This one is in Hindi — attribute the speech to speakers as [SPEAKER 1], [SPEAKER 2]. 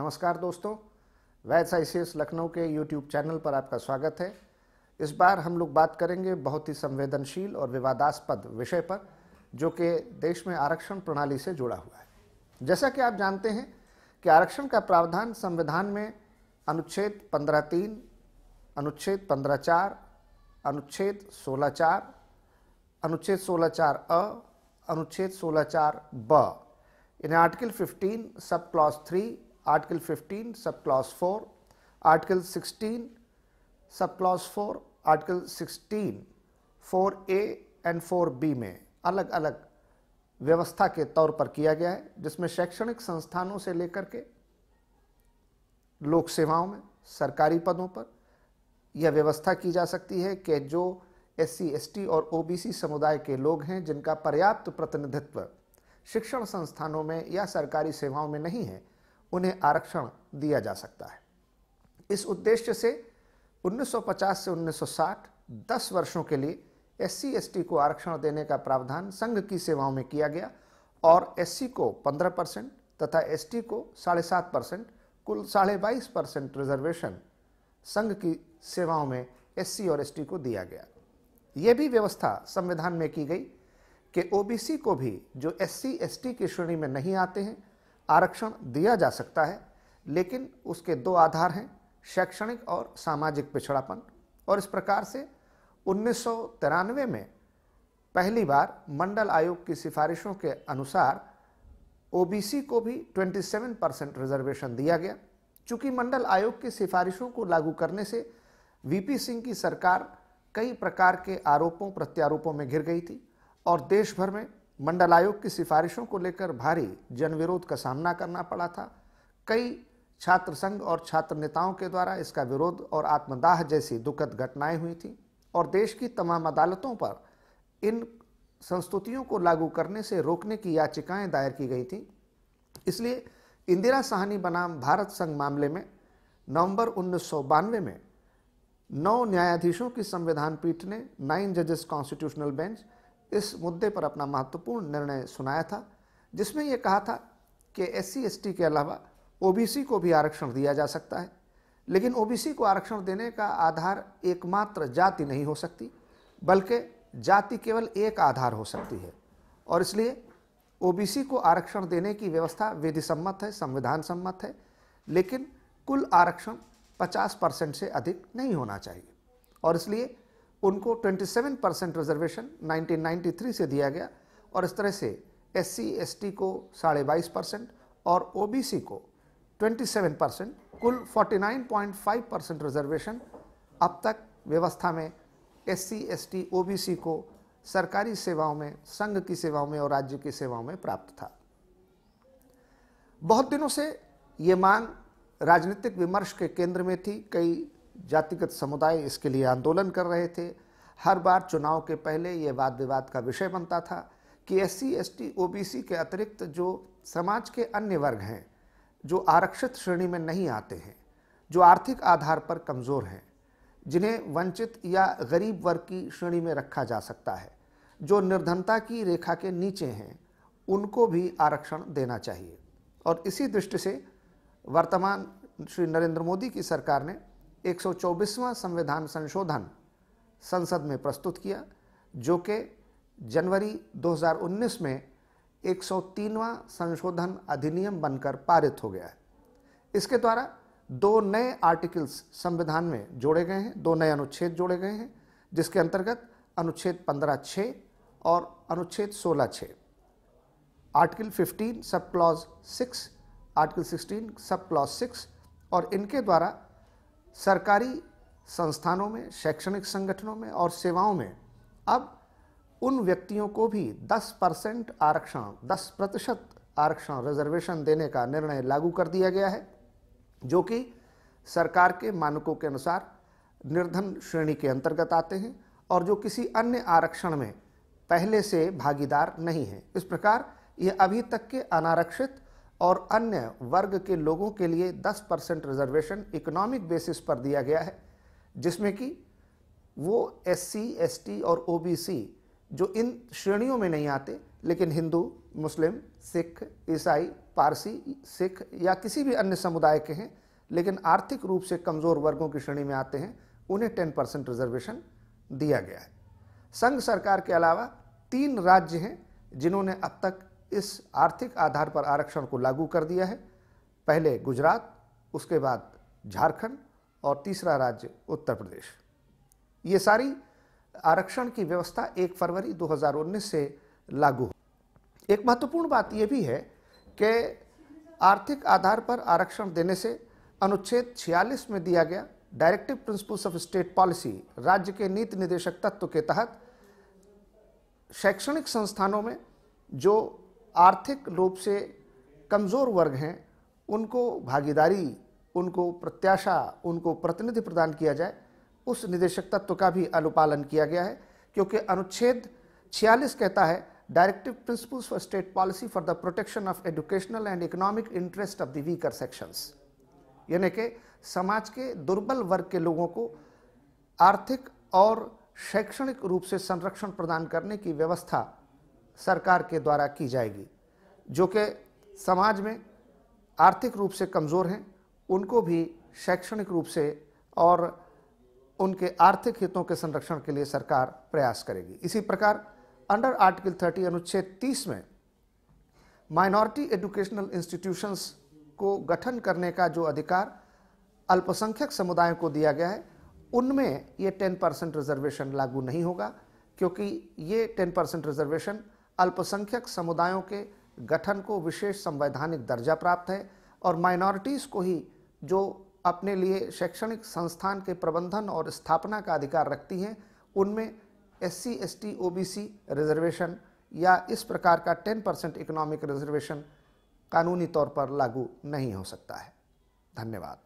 [SPEAKER 1] नमस्कार दोस्तों, वैद्य आईसीएस लखनऊ के यूट्यूब चैनल पर आपका स्वागत है। इस बार हम लोग बात करेंगे बहुत ही संवेदनशील और विवादास्पद विषय पर, जो कि देश में आरक्षण प्रणाली से जुड़ा हुआ है। जैसा कि आप जानते हैं कि आरक्षण का प्रावधान संविधान में अनुच्छेद 15(3), अनुच्छेद 15(4), अनुच्छेद 16(4), अनुच्छेद 16(4)(अ), अनुच्छेद 16(4)(ब), in article 15 sub clause 3, article 15 sub clause 4, article 16 sub clause 4, article 16 4A and 4B में अलग अलग व्यवस्था के तौर पर किया गया है, जिसमें शैक्षणिक संस्थानों से लेकर के लोक सेवाओं में सरकारी पदों पर यह व्यवस्था की जा सकती है कि जो SC, ST और OBC समुदाय के लोग हैं, जिनका पर्याप्त प्रतिनिधित्व शिक्षण संस्थानों में या सरकारी सेवाओं में नहीं है, उन्हें आरक्षण दिया जा सकता है। इस उद्देश्य से 1950 से 1960 10 वर्षों के लिए SC, ST को आरक्षण देने का प्रावधान संघ की सेवाओं में किया गया और SC को 15% तथा ST को 7.5%, कुल 22.5% रिजर्वेशन संघ की सेवाओं में SC और ST को दिया गया। यह भी व्यवस्था संविधान में की गई कि OBC को भी, जो SC, ST की श्रेणी में नहीं आते हैं, आरक्षण दिया जा सकता है, लेकिन उसके दो आधार हैं, शैक्षणिक और सामाजिक पिछड़ापन। और इस प्रकार से 1993 में पहली बार मंडल आयोग की सिफारिशों के अनुसार OBC को भी 27% रिजर्वेशन दिया गया। चूंकि मंडल आयोग की सिफारिशों को लागू करने से VP सिंह की सरकार कई प्रकार के आरोपों प्रत्यारोपों में घिर गई थी और देश भर में मंडल आयोग की सिफारिशों को लेकर भारी जनविरोध का सामना करना पड़ा था। कई छात्र संघ और छात्र नेताओं के द्वारा इसका विरोध और आत्मदाह जैसी दुखद घटनाएं हुई थी और देश की तमाम अदालतों पर इन संस्तुतियों को लागू करने से रोकने की याचिकाएं दायर की गई थी। इसलिए इंदिरा साहनी बनाम भारत संघ मामले में नवंबर 1992 में 9 न्यायाधीशों की संविधान पीठ ने 9 जजेस कॉन्स्टिट्यूशनल बेंच इस मुद्दे पर अपना महत्वपूर्ण निर्णय सुनाया था, जिसमें यह कहा था कि SC, ST के अलावा OBC को भी आरक्षण दिया जा सकता है, लेकिन OBC को आरक्षण देने का आधार एकमात्र जाति नहीं हो सकती, बल्कि जाति केवल एक आधार हो सकती है। और इसलिए OBC को आरक्षण देने की व्यवस्था विधि सम्मत है, संविधान सम्मत है, लेकिन कुल आरक्षण 50% से अधिक नहीं होना चाहिए। और इसलिए उनको 27% रिजर्वेशन 1993 से दिया गया और इस तरह से SC, ST को 22.5% और OBC को 27%, कुल 49.5% रिजर्वेशन अब तक व्यवस्था में SC, ST, OBC को सरकारी सेवाओं में, संघ की सेवाओं में और राज्य की सेवाओं में प्राप्त था। बहुत दिनों से ये मांग राजनीतिक विमर्श के केंद्र में थी। कई जातिगत समुदाय इसके लिए आंदोलन कर रहे थे। हर बार चुनाव के पहले ये वाद विवाद का विषय बनता था कि SC, ST, OBC के अतिरिक्त जो समाज के अन्य वर्ग हैं, जो आरक्षित श्रेणी में नहीं आते हैं, जो आर्थिक आधार पर कमज़ोर हैं, जिन्हें वंचित या गरीब वर्ग की श्रेणी में रखा जा सकता है, जो निर्धनता की रेखा के नीचे हैं, उनको भी आरक्षण देना चाहिए। और इसी दृष्टि से वर्तमान श्री नरेंद्र मोदी की सरकार ने 124वां संविधान संशोधन संसद में प्रस्तुत किया, जो कि जनवरी 2019 में 103वां संशोधन अधिनियम बनकर पारित हो गया है। इसके द्वारा 2 नए आर्टिकल्स संविधान में जोड़े गए हैं, 2 नए अनुच्छेद जोड़े गए हैं, जिसके अंतर्गत अनुच्छेद 15(6) और अनुच्छेद 16(6), article 15 sub clause 6, article 16 sub clause 6, और इनके द्वारा सरकारी संस्थानों में, शैक्षणिक संगठनों में और सेवाओं में अब उन व्यक्तियों को भी 10% आरक्षण, 10% आरक्षण रिजर्वेशन देने का निर्णय लागू कर दिया गया है, जो कि सरकार के मानकों के अनुसार निर्धन श्रेणी के अंतर्गत आते हैं और जो किसी अन्य आरक्षण में पहले से भागीदार नहीं है। इस प्रकार यह अभी तक के अनारक्षित और अन्य वर्ग के लोगों के लिए 10% रिजर्वेशन इकोनॉमिक बेसिस पर दिया गया है, जिसमें कि वो SC, ST और OBC जो इन श्रेणियों में नहीं आते, लेकिन हिंदू, मुस्लिम, सिख, ईसाई, पारसी, सिख या किसी भी अन्य समुदाय के हैं लेकिन आर्थिक रूप से कमज़ोर वर्गों की श्रेणी में आते हैं, उन्हें 10% रिजर्वेशन दिया गया है। संघ सरकार के अलावा 3 राज्य हैं जिन्होंने अब तक इस आर्थिक आधार पर आरक्षण को लागू कर दिया है। पहले गुजरात, उसके बाद झारखंड और तीसरा राज्य उत्तर प्रदेश। ये सारी आरक्षण की व्यवस्था 1 फरवरी 2019 से लागू हो। एक महत्वपूर्ण बात यह भी है कि आर्थिक आधार पर आरक्षण देने से अनुच्छेद 46 में दिया गया directive principles of state policy, राज्य के नीति निर्देशक तत्व के तहत शैक्षणिक संस्थानों में जो आर्थिक रूप से कमज़ोर वर्ग हैं उनको भागीदारी, उनको प्रत्याशा, उनको प्रतिनिधि प्रदान किया जाए, उस निर्देशक तत्व का भी अनुपालन किया गया है। क्योंकि अनुच्छेद 46 कहता है directive principles for state policy for the protection of educational and economic interest of the weaker sections, यानी कि समाज के दुर्बल वर्ग के लोगों को आर्थिक और शैक्षणिक रूप से संरक्षण प्रदान करने की व्यवस्था सरकार के द्वारा की जाएगी। जो कि समाज में आर्थिक रूप से कमज़ोर हैं उनको भी शैक्षणिक रूप से और उनके आर्थिक हितों के संरक्षण के लिए सरकार प्रयास करेगी। इसी प्रकार अंडर आर्टिकल 30 अनुच्छेद 30 में माइनॉरिटी एजुकेशनल इंस्टीट्यूशंस को गठन करने का जो अधिकार अल्पसंख्यक समुदायों को दिया गया है, उनमें ये 10% रिजर्वेशन लागू नहीं होगा, क्योंकि ये 10% रिजर्वेशन अल्पसंख्यक समुदायों के गठन को विशेष संवैधानिक दर्जा प्राप्त है और माइनॉरिटीज़ को ही जो अपने लिए शैक्षणिक संस्थान के प्रबंधन और स्थापना का अधिकार रखती हैं, उनमें SC, ST, OBC रिजर्वेशन या इस प्रकार का 10% इकोनॉमिक रिजर्वेशन कानूनी तौर पर लागू नहीं हो सकता है। धन्यवाद।